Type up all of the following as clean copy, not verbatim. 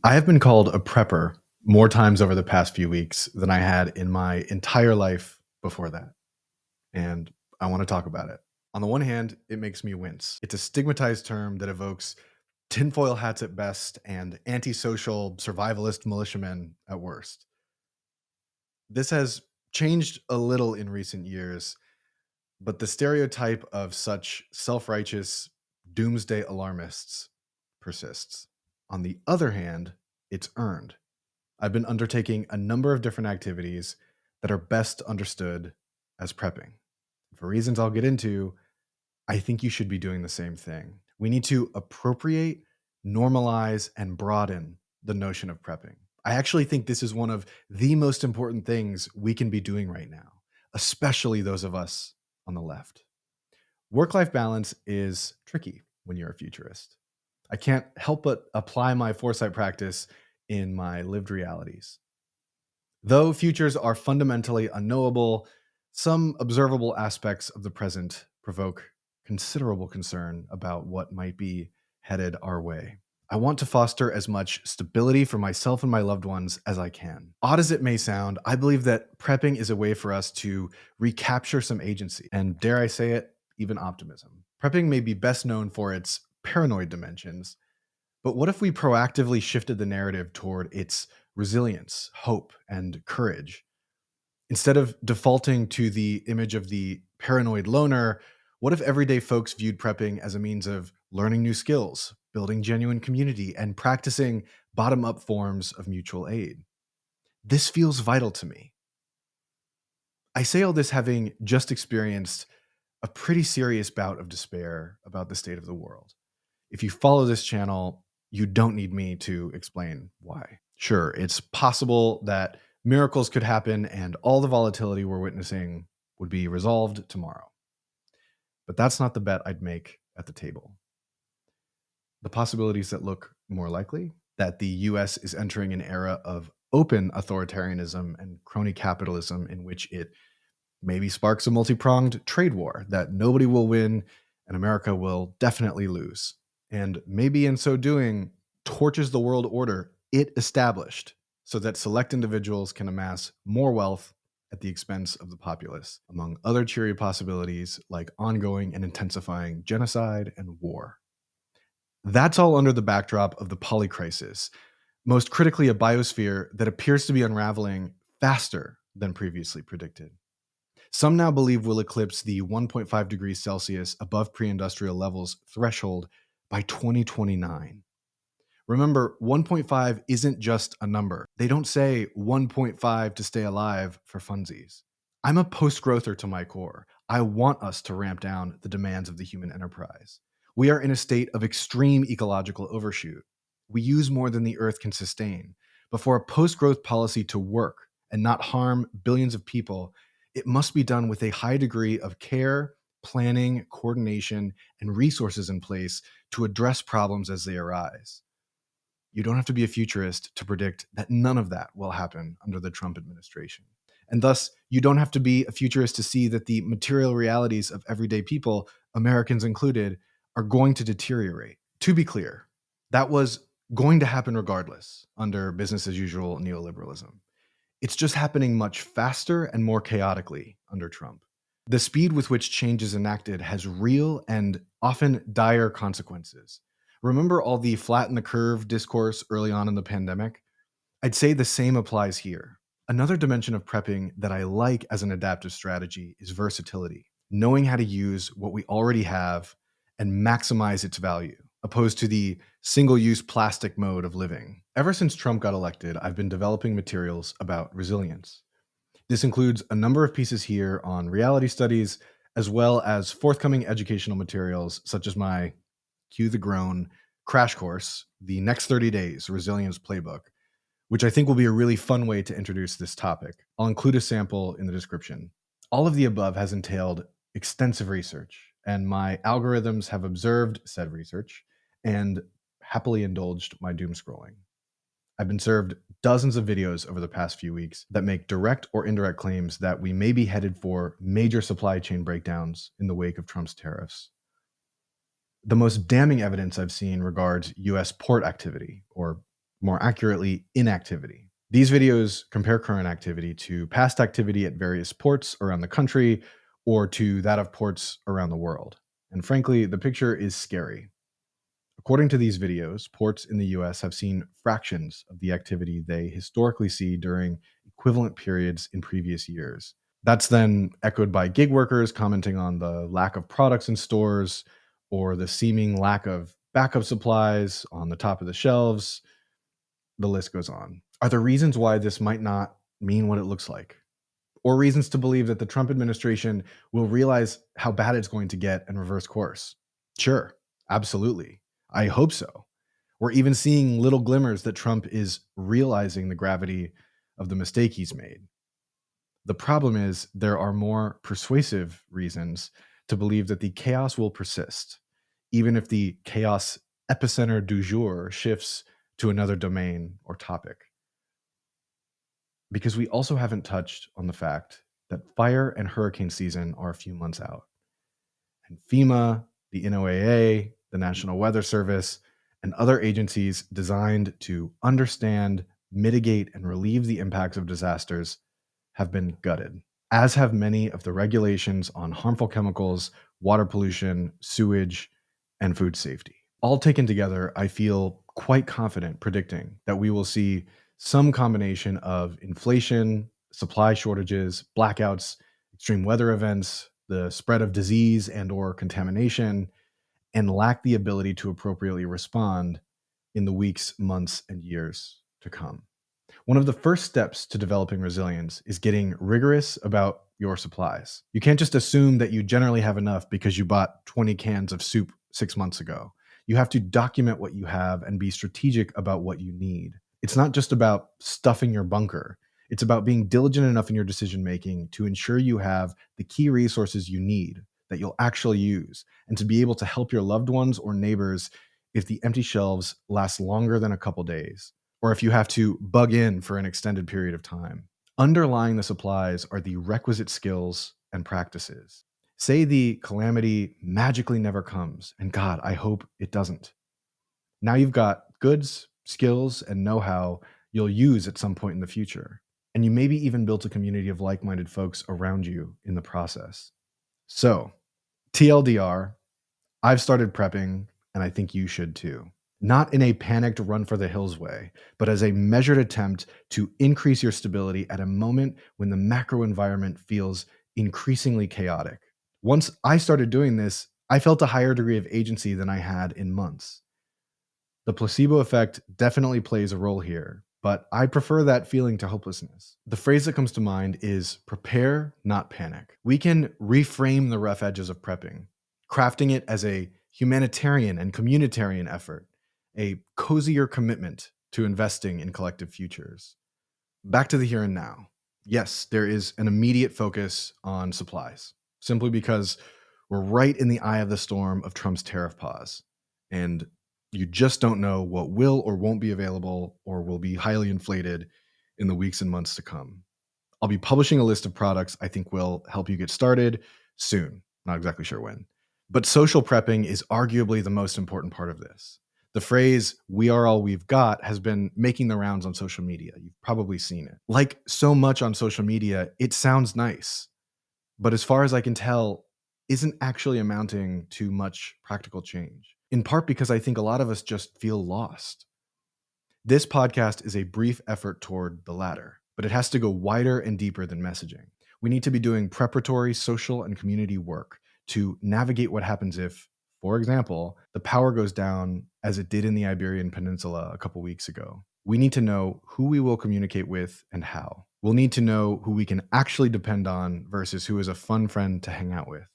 I have been called a prepper more times over the past few weeks than I had in my entire life before that. And I want to talk about it. On the one hand, it makes me wince. It's a stigmatized term that evokes tinfoil hats at best and antisocial survivalist militiamen at worst. This has changed a little in recent years, but the stereotype of such self righteous doomsday alarmists persists. On the other hand, it's earned. I've been undertaking a number of different activities that are best understood as prepping. For reasons I'll get into, I think you should be doing the same thing. We need to appropriate, normalize, and broaden the notion of prepping. I actually think this is one of the most important things we can be doing right now, especially those of us on the left. Work-life balance is tricky when you're a futurist. I can't help but apply my foresight practice in my lived realities. Though futures are fundamentally unknowable, some observable aspects of the present provoke considerable concern about what might be headed our way. I want to foster as much stability for myself and my loved ones as I can. Odd as it may sound, I believe that prepping is a way for us to recapture some agency, and dare I say it, even optimism. Prepping may be best known for its paranoid dimensions, but what if we proactively shifted the narrative toward its resilience, hope, and courage? Instead of defaulting to the image of the paranoid loner, what if everyday folks viewed prepping as a means of learning new skills, building genuine community, and practicing bottom-up forms of mutual aid? This feels vital to me. I say all this having just experienced a pretty serious bout of despair about the state of the world. If you follow this channel, you don't need me to explain why. Sure, it's possible that miracles could happen and all the volatility we're witnessing would be resolved tomorrow. But that's not the bet I'd make at the table. The possibilities that look more likely, that the US is entering an era of open authoritarianism and crony capitalism in which it maybe sparks a multi-pronged trade war that nobody will win and America will definitely lose. And maybe in so doing, torches the world order it established so that select individuals can amass more wealth at the expense of the populace, among other cheery possibilities like ongoing and intensifying genocide and war. That's all under the backdrop of the polycrisis, most critically a biosphere that appears to be unraveling faster than previously predicted. Some now believe we'll eclipse the 1.5 degrees Celsius above pre-industrial levels threshold by 2029. Remember, 1.5 isn't just a number. They don't say 1.5 to stay alive for funsies. I'm a post-growther to my core. I want us to ramp down the demands of the human enterprise. We are in a state of extreme ecological overshoot. We use more than the Earth can sustain. But for a post-growth policy to work and not harm billions of people, it must be done with a high degree of care, planning, coordination, and resources in place to address problems as they arise. You don't have to be a futurist to predict that none of that will happen under the Trump administration. And thus, you don't have to be a futurist to see that the material realities of everyday people, Americans included, are going to deteriorate. To be clear, that was going to happen regardless under business as usual neoliberalism. It's just happening much faster and more chaotically under Trump. The speed with which change is enacted has real and often dire consequences. Remember all the flatten the curve discourse early on in the pandemic? I'd say the same applies here. Another dimension of prepping that I like as an adaptive strategy is versatility, knowing how to use what we already have and maximize its value, opposed to the single-use plastic mode of living. Ever since Trump got elected, I've been developing materials about resilience. This includes a number of pieces here on reality studies, as well as forthcoming educational materials such as my Cue the Groan crash course, The Next 30 Days Resilience Playbook, which I think will be a really fun way to introduce this topic. I'll include a sample in the description. All of the above has entailed extensive research, and my algorithms have observed said research and happily indulged my doom scrolling. I've been served dozens of videos over the past few weeks that make direct or indirect claims that we may be headed for major supply chain breakdowns in the wake of Trump's tariffs. The most damning evidence I've seen regards US port activity, or more accurately, inactivity. These videos compare current activity to past activity at various ports around the country or to that of ports around the world. And frankly, the picture is scary. According to these videos, ports in the US have seen fractions of the activity they historically see during equivalent periods in previous years. That's then echoed by gig workers commenting on the lack of products in stores or the seeming lack of backup supplies on the top of the shelves. The list goes on. Are there reasons why this might not mean what it looks like? Or reasons to believe that the Trump administration will realize how bad it's going to get and reverse course? Sure, absolutely. I hope so. We're even seeing little glimmers that Trump is realizing the gravity of the mistake he's made. The problem is there are more persuasive reasons to believe that the chaos will persist, even if the chaos epicenter du jour shifts to another domain or topic. Because we also haven't touched on the fact that fire and hurricane season are a few months out. And FEMA, the NOAA, the National Weather Service, and other agencies designed to understand, mitigate, and relieve the impacts of disasters have been gutted, as have many of the regulations on harmful chemicals, water pollution, sewage, and food safety. All taken together, I feel quite confident predicting that we will see some combination of inflation, supply shortages, blackouts, extreme weather events, the spread of disease and or contamination, and lack the ability to appropriately respond in the weeks, months, and years to come. One of the first steps to developing resilience is getting rigorous about your supplies. You can't just assume that you generally have enough because you bought 20 cans of soup 6 months ago. You have to document what you have and be strategic about what you need. It's not just about stuffing your bunker. It's about being diligent enough in your decision making to ensure you have the key resources you need that you'll actually use, and to be able to help your loved ones or neighbors if the empty shelves last longer than a couple days, or if you have to bug in for an extended period of time. Underlying the supplies are the requisite skills and practices. Say the calamity magically never comes, and God, I hope it doesn't. Now you've got goods, skills, and know how you'll use at some point in the future. And you maybe even built a community of like minded folks around you in the process. So, TLDR, I've started prepping, and I think you should too. Not in a panicked run for the hills way, but as a measured attempt to increase your stability at a moment when the macro environment feels increasingly chaotic. Once I started doing this, I felt a higher degree of agency than I had in months. The placebo effect definitely plays a role here, but I prefer that feeling to hopelessness. The phrase that comes to mind is prepare, not panic. We can reframe the rough edges of prepping, crafting it as a humanitarian and communitarian effort, a cozier commitment to investing in collective futures. Back to the here and now. Yes, there is an immediate focus on supplies, simply because we're right in the eye of the storm of Trump's tariff pause. And you just don't know what will or won't be available or will be highly inflated in the weeks and months to come. I'll be publishing a list of products I think will help you get started soon. Not exactly sure when. But social prepping is arguably the most important part of this. The phrase, "we are all we've got," has been making the rounds on social media. You've probably seen it. Like so much on social media, it sounds nice, but as far as I can tell, isn't actually amounting to much practical change. In part because I think a lot of us just feel lost. This podcast is a brief effort toward the latter, but it has to go wider and deeper than messaging. We need to be doing preparatory social and community work to navigate what happens if, for example, the power goes down as it did in the Iberian Peninsula a couple weeks ago. We need to know who we will communicate with and how. We'll need to know who we can actually depend on versus who is a fun friend to hang out with.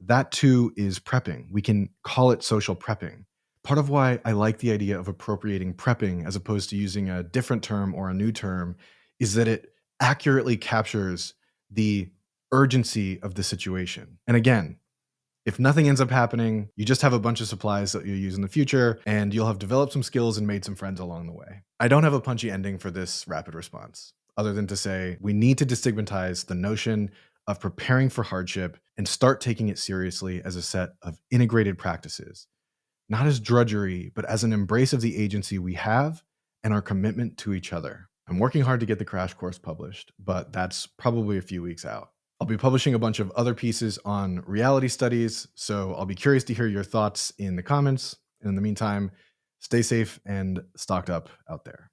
That too is prepping. We can call it social prepping. Part of why I like the idea of appropriating prepping as opposed to using a different term or a new term is that it accurately captures the urgency of the situation. And again, if nothing ends up happening, you just have a bunch of supplies that you'll use in the future, and you'll have developed some skills and made some friends along the way. I don't have a punchy ending for this rapid response, other than to say we need to destigmatize the notion of preparing for hardship and start taking it seriously as a set of integrated practices, not as drudgery, but as an embrace of the agency we have and our commitment to each other. I'm working hard to get the crash course published, but that's probably a few weeks out. I'll be publishing a bunch of other pieces on reality studies, so I'll be curious to hear your thoughts in the comments. And in the meantime, stay safe and stocked up out there.